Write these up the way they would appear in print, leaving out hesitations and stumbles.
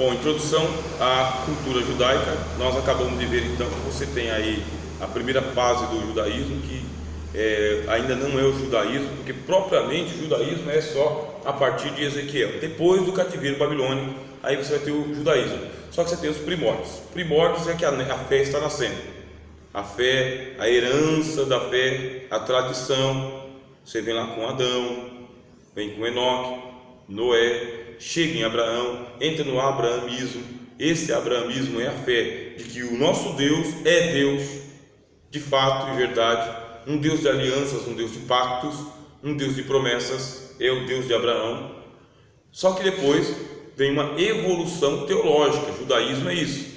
Bom, introdução à cultura judaica. Nós acabamos de ver então que você tem aí a primeira fase do judaísmo, que ainda não é o judaísmo, porque propriamente o judaísmo é só a partir de Ezequiel. Depois do cativeiro babilônico, aí você vai ter o judaísmo. Só que você tem os primórdios. Primórdios é que a fé está nascendo. A fé, a herança da fé, a tradição. Você vem lá com Adão, vem com Enoque, Noé, chega em Abraão, entra no abraamismo. Esse abraamismo é a fé de que o nosso Deus é Deus de fato e verdade, um Deus de alianças, um Deus de pactos, um Deus de promessas, é o Deus de Abraão. Só que depois vem uma evolução teológica. O judaísmo é isso,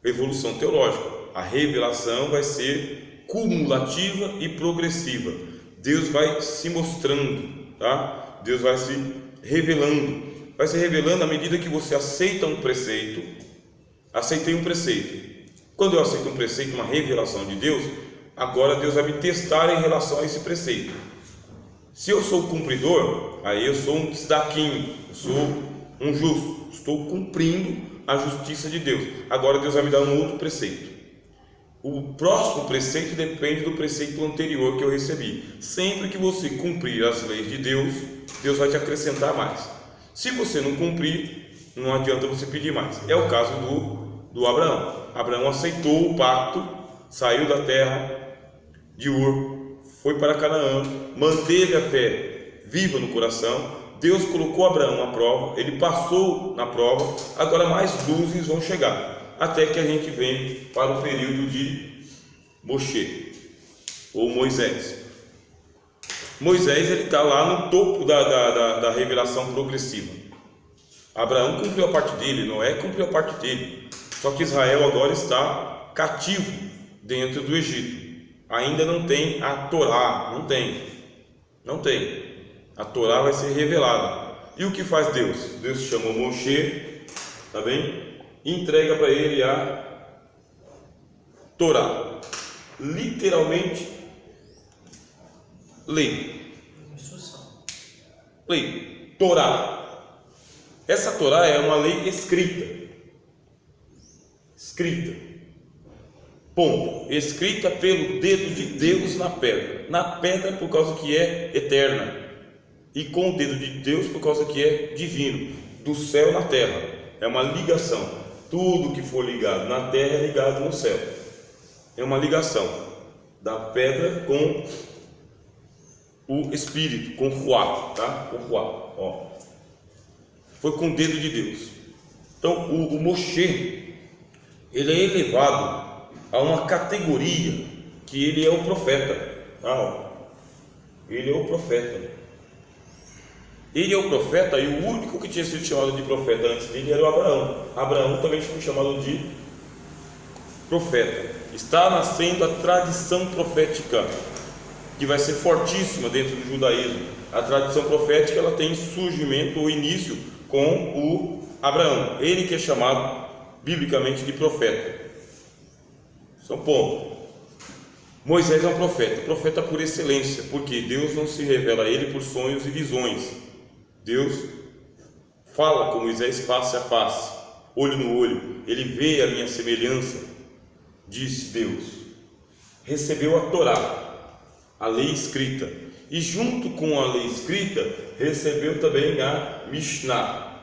evolução teológica. A revelação vai ser cumulativa e progressiva. Deus vai se mostrando, tá? Deus vai se revelando à medida que você aceita um preceito. Aceitei um preceito. Quando eu aceito um preceito, uma revelação de Deus, agora Deus vai me testar em relação a esse preceito. Se eu sou cumpridor, aí eu sou um tzdakim, eu sou um justo, estou cumprindo a justiça de Deus. Agora Deus vai me dar um outro preceito. O próximo preceito depende do preceito anterior que eu recebi. Sempre que você cumprir as leis de Deus, Deus vai te acrescentar mais. Se você não cumprir, não adianta você pedir mais. É o caso do Abraão. Abraão aceitou o pacto, saiu da terra de Ur, foi para Canaã, manteve a fé viva no coração. Deus colocou Abraão à prova, ele passou na prova. Agora mais luzes vão chegar, até que a gente vem para o período de Moshe, ou Moisés. Moisés, ele está lá no topo da revelação progressiva. Abraão cumpriu a parte dele, Noé cumpriu a parte dele. Só que Israel agora está cativo dentro do Egito. Ainda não tem a Torá, não tem. A Torá vai ser revelada. E o que faz Deus? Deus chamou Moshe, tá bem? E entrega para ele a Torá. Literalmente, lei. Lei. Torá. Essa Torá é uma lei escrita. Ponto. Escrita pelo dedo de Deus na pedra por causa que é eterna, e com o dedo de Deus por causa que é divino, do céu na terra. É uma ligação. Tudo que for ligado na terra é ligado no céu. É uma ligação da pedra com o espírito, com o ruá, tá? O ruá, ó. Foi com o dedo de Deus. Então o Moshe, ele é elevado a uma categoria que ele é o profeta. Ele é o profeta. Ele é o profeta, e o único que tinha sido chamado de profeta antes dele era o Abraão. Abraão também foi chamado de profeta. Está nascendo a tradição profética, que vai ser fortíssima dentro do judaísmo. A tradição profética, ela tem surgimento ou início com o Abraão. Ele que é chamado biblicamente de profeta. São ponto. Moisés é um profeta por excelência, porque Deus não se revela a ele por sonhos e visões. Deus fala com Moisés face a face, olho no olho. Ele vê a minha semelhança, disse Deus. Recebeu a Torá, a lei escrita, e junto com a lei escrita recebeu também a Mishnah.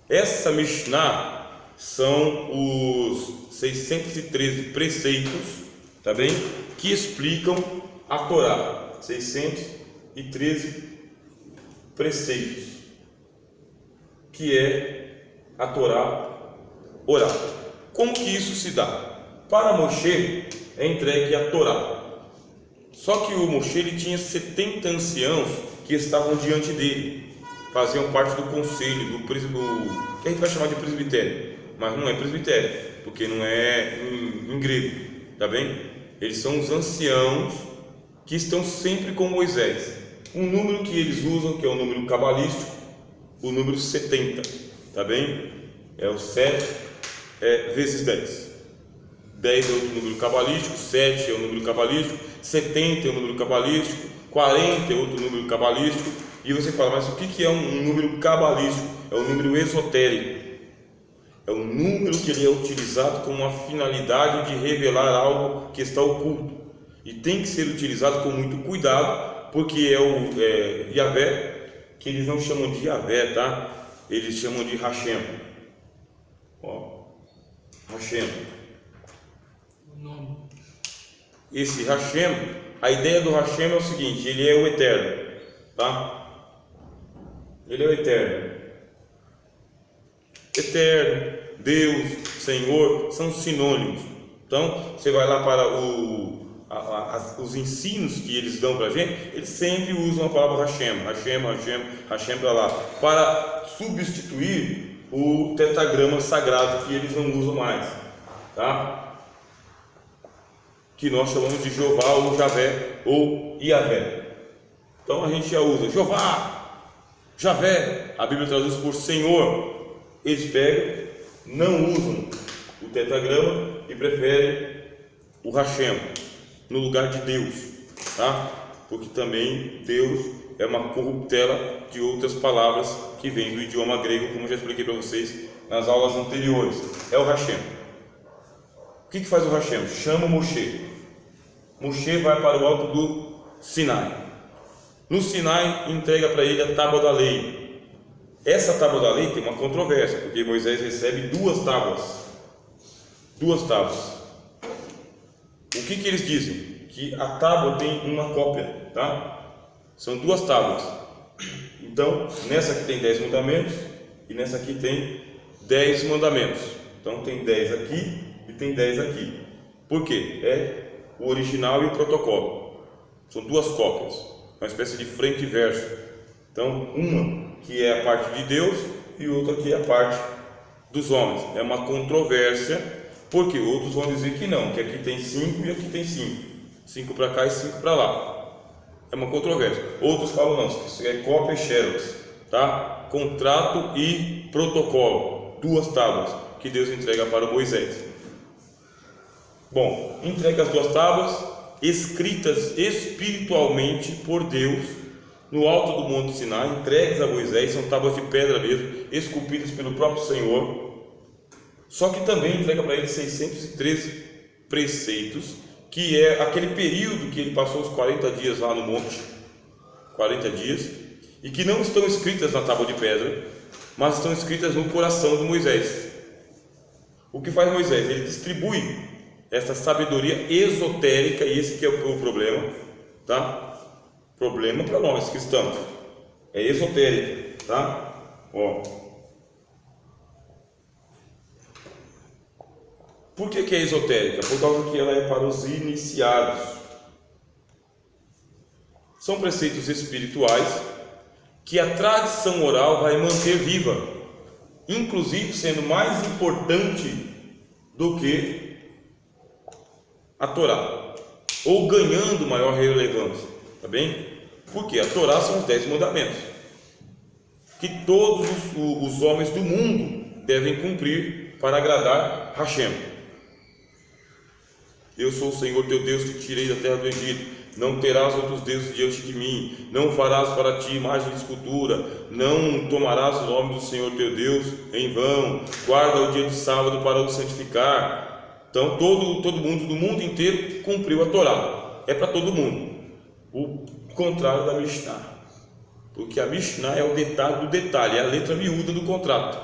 Essa Mishnah são os 613 preceitos, tá bem? Que explicam a Torá. 613 preceitos, que é a Torá oral. Como que isso se dá? Para Moshe é entregue a Torá. Só que o Moshe, ele tinha 70 anciãos que estavam diante dele, faziam parte do conselho, do que a gente vai chamar de presbitério, mas não é presbitério, porque não é em grego, tá bem? Eles são os anciãos que estão sempre com Moisés. Um número que eles usam, que é o número cabalístico, o número 70, tá bem? É o 7 vezes 10. 10 é outro número cabalístico, 7 é o número cabalístico, 70 é o número cabalístico, 40 é outro número cabalístico, E você fala, mas o que é um número cabalístico? É um número esotérico. É um número que ele é utilizado com uma finalidade de revelar algo que está oculto. E tem que ser utilizado com muito cuidado, porque é o Yahvé, que eles não chamam de Yahvé, tá? Eles chamam de Hashem. Ó, Hashem. Esse Hashem, a ideia do Hashem é o seguinte: ele é o eterno, tá? Ele é o eterno. Eterno, Deus, Senhor, são sinônimos. Então, você vai lá para os ensinos que eles dão para a gente, eles sempre usam a palavra Hashem para lá, para substituir o tetragrama sagrado que eles não usam mais, tá? Que nós chamamos de Jeová ou Javé ou Yahvé. Então a gente já usa Jeová, Javé, a Bíblia traduz por Senhor. Eles pegam, não usam o tetragrama e preferem o Hashem no lugar de Deus, tá? Porque também Deus é uma corruptela de outras palavras que vêm do idioma grego, como já expliquei para vocês nas aulas anteriores. É o Hashem. O que faz o Hashem? Chama o Moshe. Moshe vai para o alto do Sinai. No Sinai entrega para ele a tábua da lei. Essa tábua da lei tem uma controvérsia, porque Moisés recebe duas tábuas. O que eles dizem? Que a tábua tem uma cópia, tá? São duas tábuas. Então, nessa aqui tem 10 mandamentos e nessa aqui tem 10 mandamentos. Então tem 10 aqui e tem 10 aqui. Por quê? É o original e o protocolo. São duas cópias, uma espécie de frente e verso. Então, uma que é a parte de Deus e outra que é a parte dos homens. É uma controvérsia, porque outros vão dizer que não, que aqui tem 5 e aqui tem 5. 5 para cá e 5 para lá. É uma controvérsia. Outros falam não, isso é cópia e xerox, tá? Contrato e protocolo, duas tábuas que Deus entrega para Moisés. Bom, entrega as duas tábuas, escritas espiritualmente por Deus no alto do Monte Sinai, entregues a Moisés. São tábuas de pedra mesmo, esculpidas pelo próprio Senhor. Só que também entrega para ele 613 preceitos, que é aquele período que ele passou os 40 dias lá no monte, 40 dias, e que não estão escritas na tábua de pedra, mas estão escritas no coração de Moisés. O que faz Moisés? Ele distribui essa sabedoria esotérica, e esse que é o problema, tá? Problema para nós cristãos, é esotérica, tá? Ó. Por que é esotérica? Por causa que ela é para os iniciados. São preceitos espirituais que a tradição oral vai manter viva, inclusive sendo mais importante do que a Torá, ou ganhando maior relevância, tá bem? Porque a Torá são os 10 mandamentos, que todos os homens do mundo devem cumprir para agradar Hashem. Eu sou o Senhor teu Deus que te tirei da terra do Egito. Não terás outros deuses diante de mim. Não farás para ti imagem de escultura. Não tomarás o nome do Senhor teu Deus em vão. Guarda o dia de sábado para o santificar. Então todo mundo do mundo inteiro cumpriu a Torá. É para todo mundo. O contrário da Mishnah, porque a Mishnah é o detalhe do detalhe, é a letra miúda do contrato.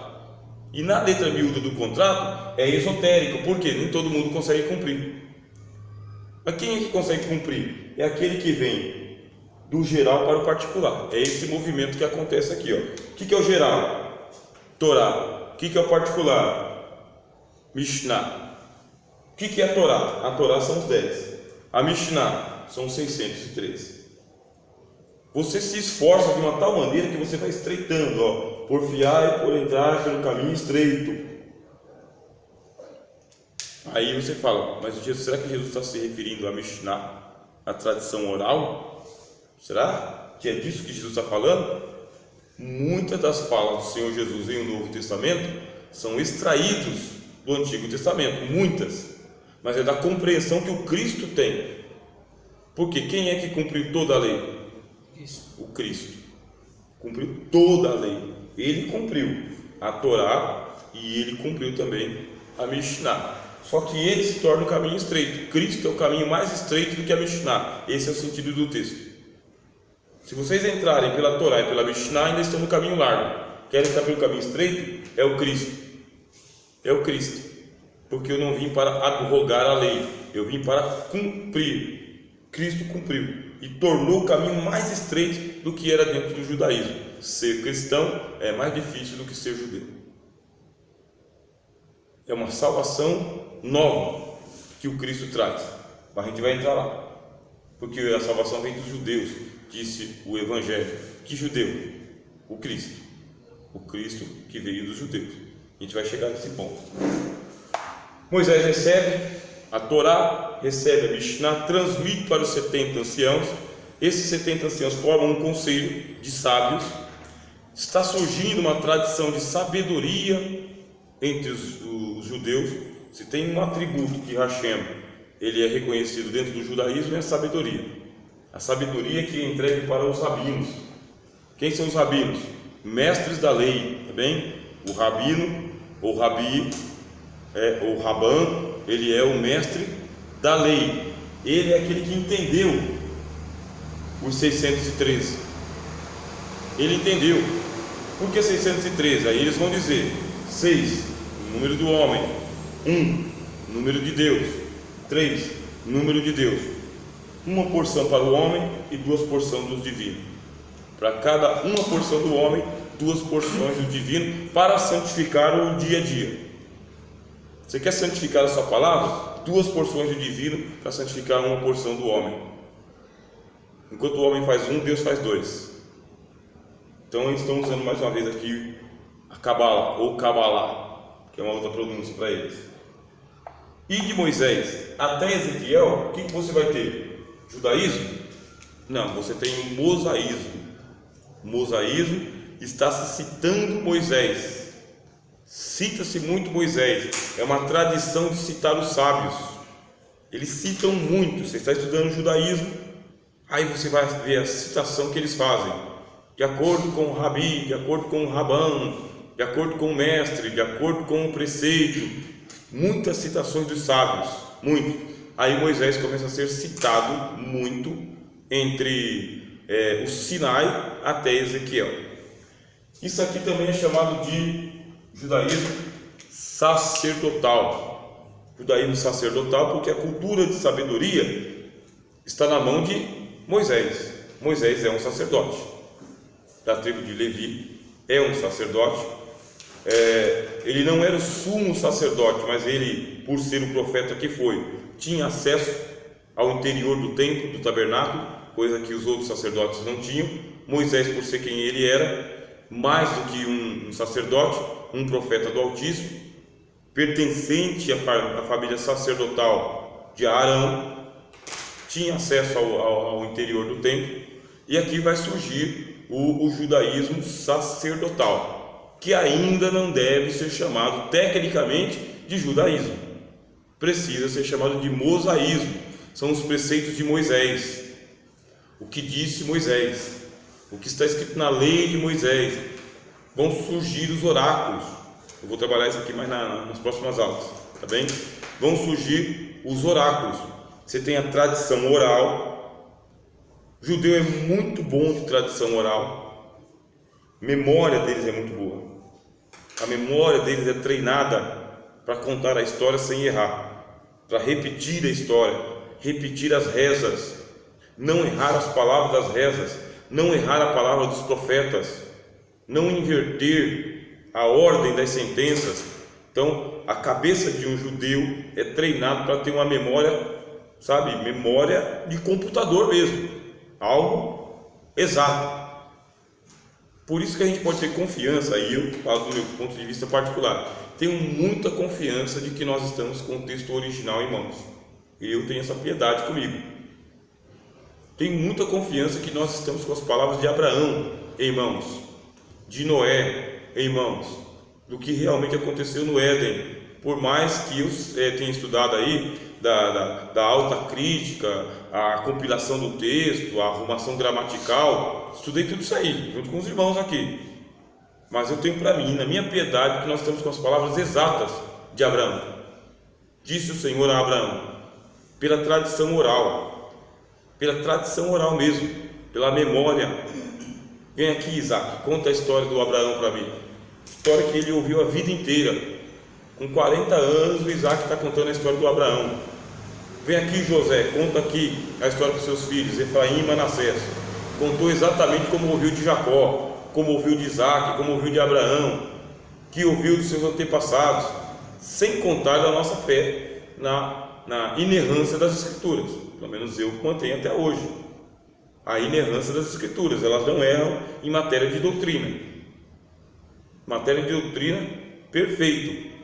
E na letra miúda do contrato é esotérico, porque nem todo mundo consegue cumprir. Mas quem é que consegue cumprir? É aquele que vem do geral para o particular. É esse movimento que acontece aqui, ó. O que é o geral? Torá. O que é o particular? Mishnah. O que é a Torá? A Torá são os 10. A Mishnah são 613. Você se esforça de uma tal maneira que você vai estreitando, ó. Porfiai por entrar pelo caminho estreito. Aí você fala, mas será que Jesus está se referindo a Mishnah, a tradição oral? Será que é disso que Jesus está falando? Muitas das falas do Senhor Jesus em o Novo Testamento são extraídos do Antigo Testamento, muitas, mas é da compreensão que o Cristo tem. Porque quem é que cumpriu toda a lei? O Cristo. cumpriu toda a lei. Ele cumpriu a Torá e ele cumpriu também a Mishnah. Só que ele se torna o caminho estreito. Cristo é o caminho mais estreito do que a Mishnah. Esse é o sentido do texto. Se vocês entrarem pela Torá e pela Mishnah, ainda estão no caminho largo. Querem estar pelo caminho estreito? É o Cristo. É o Cristo. Porque eu não vim para abrogar a lei, eu vim para cumprir. Cristo cumpriu e tornou o caminho mais estreito do que era dentro do judaísmo. Ser cristão é mais difícil do que ser judeu. É uma salvação nova que o Cristo traz. Mas a gente vai entrar lá, porque a salvação vem dos judeus, disse o Evangelho. Que judeu? O Cristo. O Cristo que veio dos judeus. A gente vai chegar nesse ponto. Moisés recebe a Torá, recebe a Mishnah, transmite para os 70 anciãos. Esses 70 anciãos formam um conselho de sábios. Está surgindo uma tradição de sabedoria entre os judeus. Se tem um atributo que Hashem ele é reconhecido dentro do judaísmo, é a sabedoria. A sabedoria que é entregue para os rabinos. Quem são os rabinos? Mestres da lei, tá bem? O rabino, ou rabi, ou Raban, ele é o mestre da lei. Ele é aquele que entendeu os 613. Ele entendeu. Por que 613? Aí eles vão dizer: 6, número do homem; 1, número de Deus; 3, número de Deus. Uma porção para o homem e 2 porções do divino. Para cada uma porção do homem, 2 porções do divino, para santificar o dia a dia. Você quer santificar a sua palavra? 2 porções do divino para santificar uma porção do homem. Enquanto o homem faz 1, Deus faz 2. Então eles estão usando mais uma vez aqui a Kabbalah, ou Kabbalah, que é uma outra pronúncia para eles. E de Moisés até Ezequiel, o que você vai ter? Judaísmo? Não, você tem o mosaísmo. O mosaísmo está se citando Moisés. Cita-se muito Moisés. É uma tradição de citar os sábios. Eles citam muito. Você está estudando judaísmo, aí você vai ver a citação que eles fazem, de acordo com o rabi, de acordo com o rabã, de acordo com o mestre, de acordo com o preceito. Muitas citações dos sábios, muito. Aí Moisés começa a ser citado muito entre o Sinai até Ezequiel. Isso aqui também é chamado de judaísmo sacerdotal. Judaísmo sacerdotal porque a cultura de sabedoria está na mão de Moisés. Moisés é um sacerdote da tribo de Levi, é um sacerdote. Ele não era o sumo sacerdote, mas ele, por ser o profeta que foi, tinha acesso ao interior do templo, do tabernáculo, coisa que os outros sacerdotes não tinham. Moisés, por ser quem ele era, mais do que um sacerdote, um profeta do Altíssimo, pertencente à família sacerdotal de Arão, tinha acesso ao interior do templo. E aqui vai surgir o judaísmo sacerdotal, que ainda não deve ser chamado tecnicamente de judaísmo, precisa ser chamado de mosaísmo. São os preceitos de Moisés, o que disse Moisés, o que está escrito na lei de Moisés. Vão surgir os oráculos. Eu vou trabalhar isso aqui mais nas próximas aulas, tá bem? Vão surgir os oráculos. Você tem a tradição oral. O judeu é muito bom de tradição oral. A memória deles é muito boa. A memória deles é treinada para contar a história sem errar, para repetir a história, repetir as rezas, não errar as palavras das rezas, não errar a palavra dos profetas, não inverter a ordem das sentenças. Então, a cabeça de um judeu é treinado para ter uma memória, sabe, memória de computador mesmo, algo exato. Por isso que a gente pode ter confiança, e eu falo do meu ponto de vista particular, tenho muita confiança de que nós estamos com o texto original em mãos. Eu tenho essa piedade comigo. Tenho muita confiança que nós estamos com as palavras de Abraão em mãos, de Noé em mãos, do que realmente aconteceu no Éden, por mais que eu tenha estudado aí da alta crítica, a compilação do texto, a arrumação gramatical, estudei tudo isso aí, junto com os irmãos aqui. Mas eu tenho para mim, na minha piedade, que nós estamos com as palavras exatas de Abraão. Disse o Senhor a Abraão, pela tradição oral mesmo, pela memória. Vem aqui, Isaac, conta a história do Abraão para mim. História que ele ouviu a vida inteira. Com 40 anos, o Isaac está contando a história do Abraão. Vem aqui, José, conta aqui a história dos seus filhos, Efraim e Manassés. Contou exatamente como ouviu de Jacó, como ouviu de Isaac, como ouviu de Abraão, que ouviu dos seus antepassados, sem contar da nossa fé na inerrância das Escrituras. Pelo menos eu mantenho até hoje a inerrância das Escrituras. Elas não erram em matéria de doutrina. Matéria de doutrina, perfeito,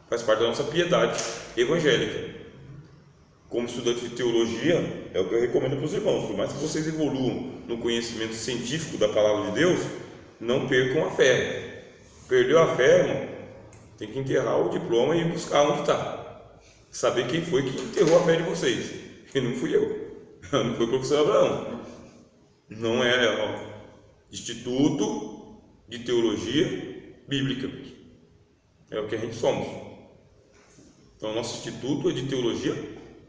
faz parte da nossa piedade evangélica. Como estudante de teologia, é o que eu recomendo para os irmãos. Por mais que vocês evoluam no conhecimento científico da palavra de Deus, não percam a fé. Perdeu a fé, irmão, tem que enterrar o diploma e buscar onde está. Saber quem foi que enterrou a fé de vocês. E não fui eu, não foi o professor Abraão. Não é Instituto de Teologia Bíblica. É o que a gente somos. Então, nosso instituto é de teologia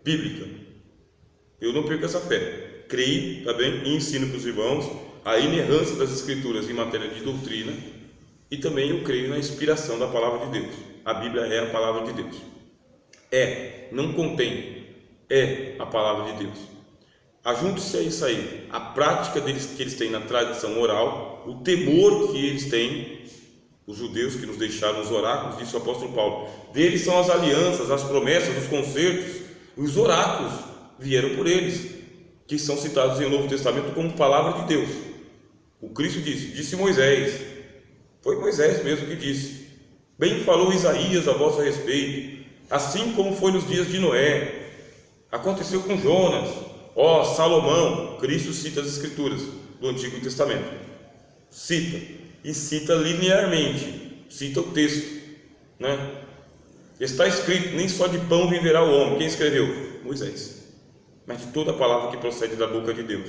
bíblica. Eu não perco essa fé. Creio, tá bem? E ensino para os irmãos a inerrância das Escrituras em matéria de doutrina. E também eu creio na inspiração da palavra de Deus. A Bíblia é a palavra de Deus. Não contém. É a palavra de Deus. Ajunte-se a isso aí. A prática que eles têm na tradição oral, o temor que eles têm, os judeus que nos deixaram os oráculos, disse o apóstolo Paulo. Deles são as alianças, as promessas, os concertos. Os oráculos vieram por eles, que são citados em o Novo Testamento como palavra de Deus. O Cristo disse Moisés. Foi Moisés mesmo que disse. Bem falou Isaías a vosso respeito, assim como foi nos dias de Noé. Aconteceu com Jonas. Salomão. Cristo cita as Escrituras do Antigo Testamento. Cita. E cita linearmente. Cita o texto, né? Está escrito, nem só de pão viverá o homem. Quem escreveu? Moisés. Mas de toda a palavra que procede da boca de Deus.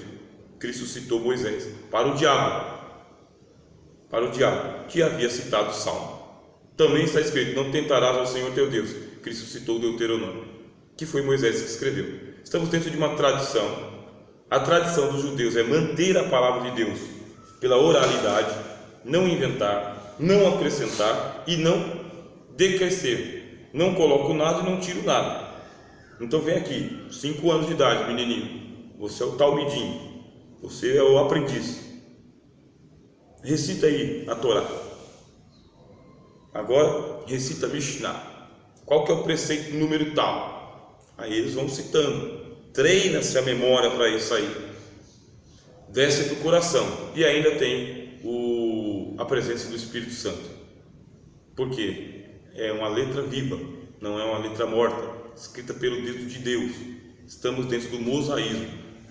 Cristo citou Moisés. Para o diabo, que havia citado o Salmo. Também está escrito, não tentarás ao Senhor teu Deus. Cristo citou o Deuteronômio, que foi Moisés que escreveu. Estamos dentro de uma tradição. A tradição dos judeus é manter a palavra de Deus pela oralidade, não inventar, não acrescentar e não decrescer. Não coloco nada e não tiro nada. Então vem aqui, 5 anos de idade, menininho. Você é o talmidim, você é o aprendiz. Recita aí a Torá. Agora recita a Mishnah. Qual que é o preceito número tal? Aí eles vão citando. Treina-se a memória para isso aí. Desce para o coração. E ainda tem a presença do Espírito Santo. Por quê? É uma letra viva, não é uma letra morta, escrita pelo dedo de Deus. Estamos dentro do mosaísmo.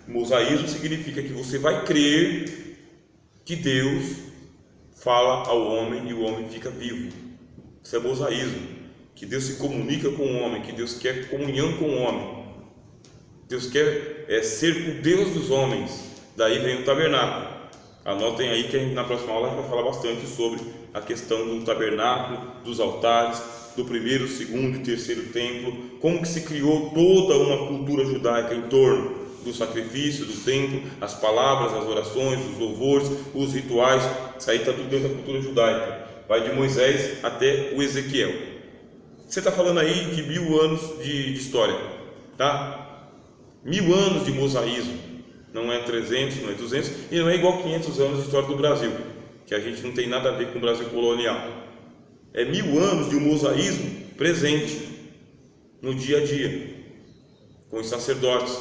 Mosaísmo significa que você vai crer que Deus fala ao homem e o homem fica vivo. Isso é mosaísmo. Que Deus se comunica com o homem, que Deus quer comunhão com o homem. Deus quer ser o Deus dos homens. Daí vem o tabernáculo. Anotem aí que na próxima aula a gente vai falar bastante sobre a questão do tabernáculo, dos altares, do primeiro, segundo e terceiro templo, como que se criou toda uma cultura judaica em torno do sacrifício, do templo, as palavras, as orações, os louvores, os rituais. Isso aí está tudo dentro da cultura judaica. Vai de Moisés até o Ezequiel. Você está falando aí de 1000 anos de história, tá? 1000 anos de mosaísmo. Não é 300, não é 200 e não é igual 500 anos de história do Brasil, que a gente não tem nada a ver com o Brasil colonial. É 1000 anos de um mosaísmo presente no dia a dia, com os sacerdotes,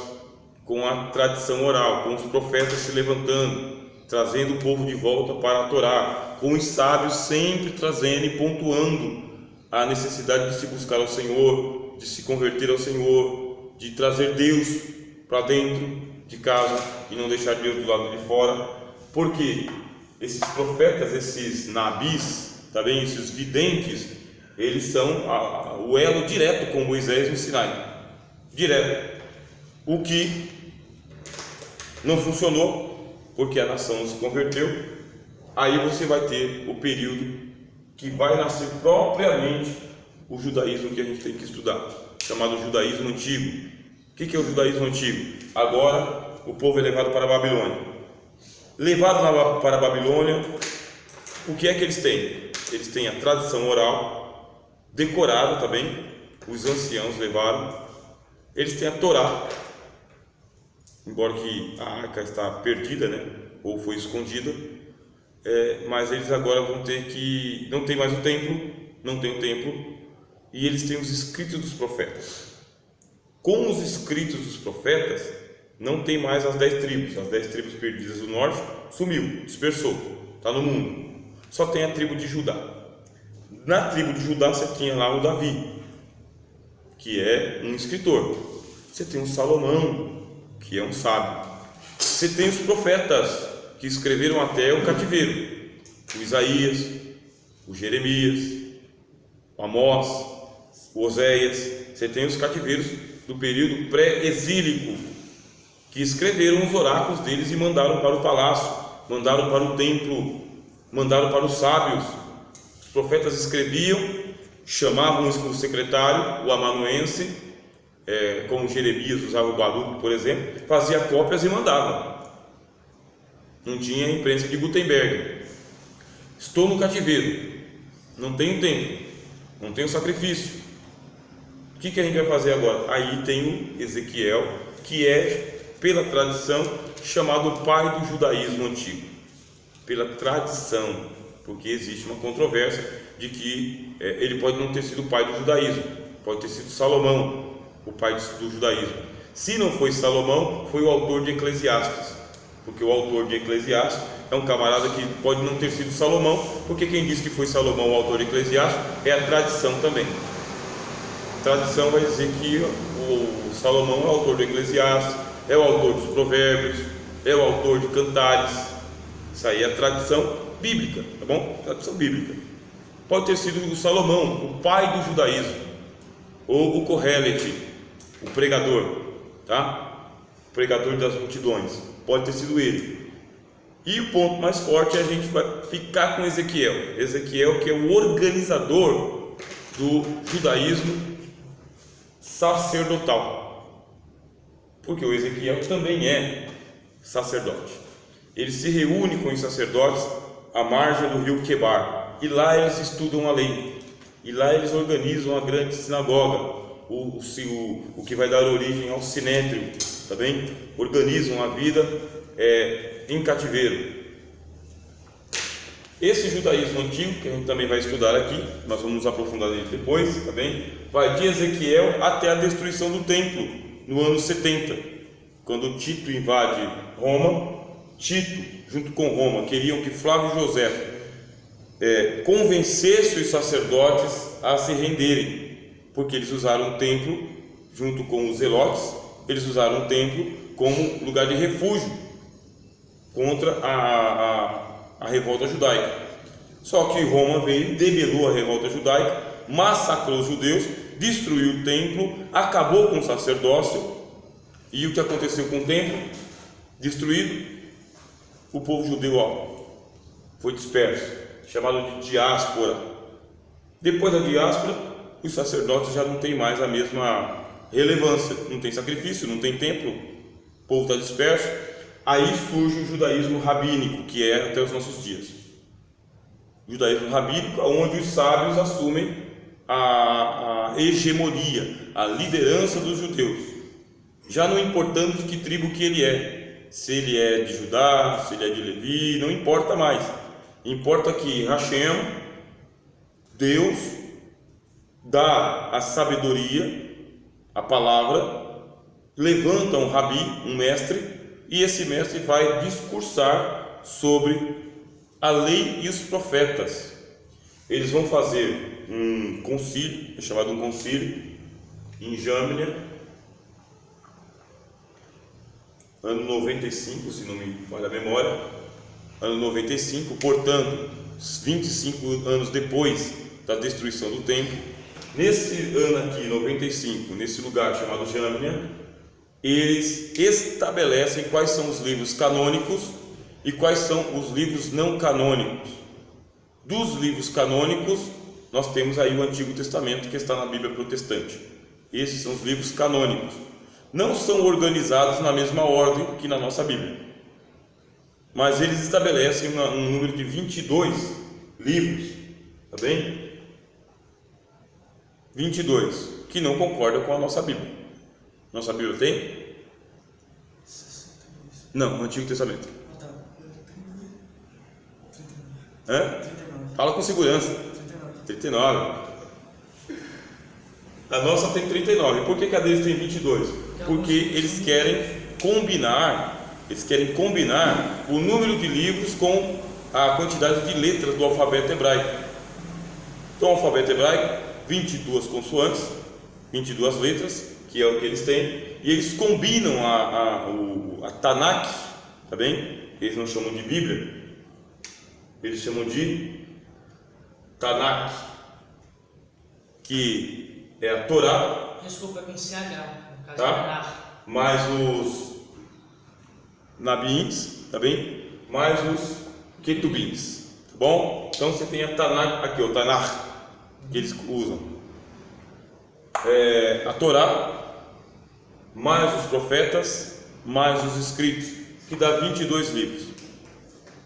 com a tradição oral, com os profetas se levantando, trazendo o povo de volta para a Torá, com os sábios sempre trazendo e pontuando a necessidade de se buscar ao Senhor, de se converter ao Senhor, de trazer Deus para dentro de casa e não deixar Deus do lado de fora. Porque esses profetas, esses nabis, tá bem? Esses videntes, Eles são o elo direto com Moisés no Sinai, direto. O que não funcionou, porque a nação não se converteu. Aí você vai ter o período que vai nascer propriamente o judaísmo que a gente tem que estudar, chamado judaísmo antigo. O que é o judaísmo antigo? Agora o povo é levado para a Babilônia. Levado para a Babilônia, o que é que eles têm? Eles têm a tradição oral, decorada também, os anciãos levaram. Eles têm a Torá, embora que a arca está perdida, né? Ou foi escondida, mas eles agora vão ter que... não tem mais o templo, não tem o templo, e eles têm os escritos dos profetas. Com os escritos dos profetas, não tem mais as 10 tribos. As 10 tribos perdidas do norte sumiu, dispersou, está no mundo. Só tem a tribo de Judá. Na tribo de Judá você tinha lá o Davi, que é um escritor. Você tem o Salomão, que é um sábio. Você tem os profetas, que escreveram até o cativeiro. O Isaías, o Jeremias, o Amós, o Oséias. Você tem os cativeiros do período pré-exílico, que escreveram os oráculos deles e mandaram para o palácio, mandaram para o templo, mandaram para os sábios. Os profetas escreviam, chamavam o secretário, o amanuense, como Jeremias usava o Baruch, por exemplo, fazia cópias e mandava. Não tinha imprensa de Gutenberg. Estou no cativeiro, não tenho templo, não tenho sacrifício. O que a gente vai fazer agora? Aí tem o Ezequiel, que é, pela tradição, chamado pai do judaísmo antigo. Pela tradição, porque existe uma controvérsia de que ele pode não ter sido o pai do judaísmo, pode ter sido Salomão, o pai do judaísmo. Se não foi Salomão, foi o autor de Eclesiastes, porque o autor de Eclesiastes é um camarada que pode não ter sido Salomão, porque quem diz que foi Salomão o autor de Eclesiastes é a tradição também. A tradição vai dizer que o Salomão é o autor de Eclesiastes, é o autor dos provérbios, é o autor de cantares. Isso aí é a tradição bíblica, tá bom? Tradição bíblica. Pode ter sido o Salomão, o pai do judaísmo, ou o Kohelet, o pregador, tá? O pregador das multidões. Pode ter sido ele. E o ponto mais forte, a gente vai ficar com Ezequiel. Ezequiel, que é o organizador do judaísmo sacerdotal, porque o Ezequiel também é sacerdote. Ele se reúne com os sacerdotes à margem do rio Quebar, e lá eles estudam a lei, e lá eles organizam a grande sinagoga, o que vai dar origem ao Sinédrio, tá bem? Organizam a vida em cativeiro. Esse judaísmo antigo, que a gente também vai estudar aqui, nós vamos nos aprofundar nele depois, tá bem? Vai de Ezequiel até a destruição do templo, no ano 70, quando Tito invade Roma. Tito, junto com Roma, queriam que Flávio José convencesse os sacerdotes a se renderem, porque eles usaram o templo, junto com os zelotes, eles usaram o templo como lugar de refúgio contra a revolta judaica. Só que Roma veio, debelou a revolta judaica, massacrou os judeus, destruiu o templo, acabou com o sacerdócio. E o que aconteceu com o templo destruído? O povo judeu foi disperso, chamado de diáspora. Depois da diáspora, os sacerdotes já não têm mais a mesma relevância, não tem sacrifício, não tem templo, o povo está disperso. Aí surge o judaísmo rabínico, que é até os nossos dias. O judaísmo rabínico, onde os sábios assumem a hegemonia, a liderança dos judeus, já não importando de que tribo que ele é, se ele é de Judá, se ele é de Levi, não importa mais. Importa que Hashem, Deus, dá a sabedoria, a palavra, levanta um rabi, um mestre, e esse mestre vai discursar sobre a lei e os profetas. Eles vão fazer um concílio, é chamado um concílio, em Jâmnia, ano 95, se não me falha a memória, ano 95, portanto, 25 anos depois da destruição do templo. Nesse ano aqui, 95, nesse lugar chamado Jâmnia, eles estabelecem quais são os livros canônicos e quais são os livros não canônicos. Dos livros canônicos, nós temos aí o Antigo Testamento, que está na Bíblia protestante. Esses são os livros canônicos. Não são organizados na mesma ordem que na nossa Bíblia, mas eles estabelecem um número de 22 livros, tá bem? 22, que não concorda com a nossa Bíblia. Nossa Bíblia tem? Não, o Antigo Testamento. Hã? Fala com segurança. 39. A nossa tem 39. Por que a deles tem 22? Porque eles querem combinar o número de livros com a quantidade de letras do alfabeto hebraico. Então, o alfabeto hebraico, 22 consoantes, 22 letras, que é o que eles têm, e eles combinam a Tanakh, tá bem? Eles não chamam de Bíblia, eles chamam de Tanakh, que é a Torá. Desculpa, com CH, no caso tá? Mais os Nabiins, tá bem? Mais os Ketubins, tá bom? Então você tem a Tanakh, aqui o Tanakh, que eles usam. A Torá, mais os profetas, mais os escritos, que dá 22 livros.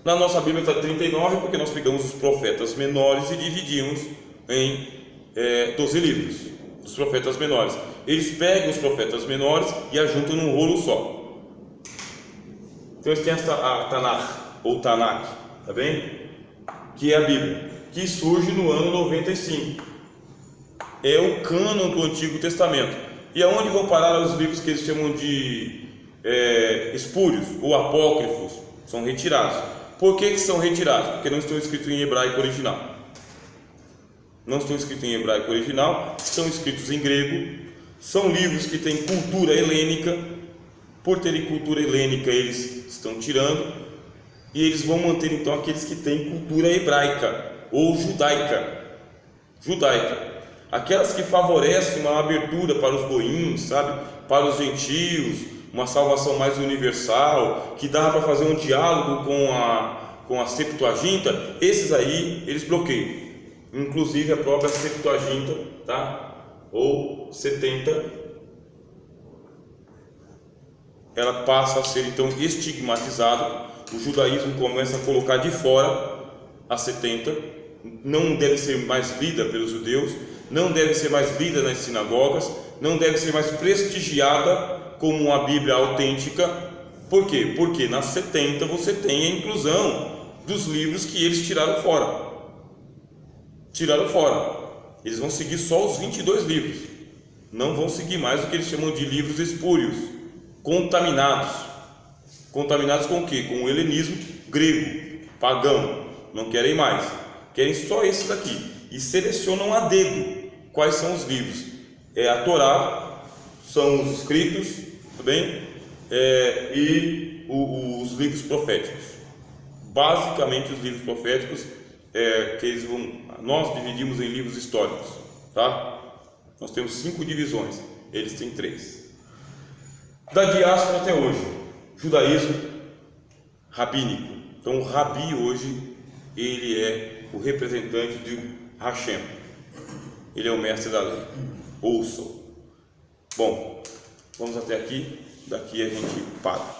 Na nossa Bíblia está 39, porque nós pegamos os profetas menores e dividimos em 12 livros dos profetas menores. Eles pegam os profetas menores e ajuntam num rolo só. Então eles têm a Tanakh, ou Tanakh, tá bem? Que é a Bíblia, que surge no ano 95. É o cânon do Antigo Testamento. E aonde vão parar os livros que eles chamam de espúrios ou apócrifos? São retirados. Por que são retirados? Porque não estão escritos em hebraico original. Não estão escritos em hebraico original, estão escritos em grego. São livros que têm cultura helênica. Por terem cultura helênica, eles estão tirando. E eles vão manter então aqueles que têm cultura hebraica ou judaica. Aquelas que favorecem uma abertura para os goíns, sabe? Para os gentios, uma salvação mais universal, que dá para fazer um diálogo com a Septuaginta. Esses aí eles bloqueiam, inclusive a própria Septuaginta, tá? Ou 70, ela passa a ser então estigmatizada. O judaísmo começa a colocar de fora a 70, não deve ser mais lida pelos judeus, não deve ser mais lida nas sinagogas, não deve ser mais prestigiada como uma Bíblia autêntica. Por quê? Porque nas 70 você tem a inclusão dos livros que eles tiraram fora. Eles vão seguir só os 22 livros, não vão seguir mais o que eles chamam de livros espúrios, contaminados com o quê? Com o helenismo grego, pagão. Não querem mais, querem só esses daqui, e selecionam a dedo quais são os livros. A Torá, são os escritos, tá bem? E os livros proféticos. Basicamente os livros proféticos, que nós dividimos em livros históricos, tá? Nós temos 5 divisões, eles têm 3. Da diáspora até hoje, judaísmo rabínico. Então o rabi hoje, ele é o representante de Hashem, ele é o mestre da lei. Ouçam. Bom, vamos até aqui, daqui a gente para.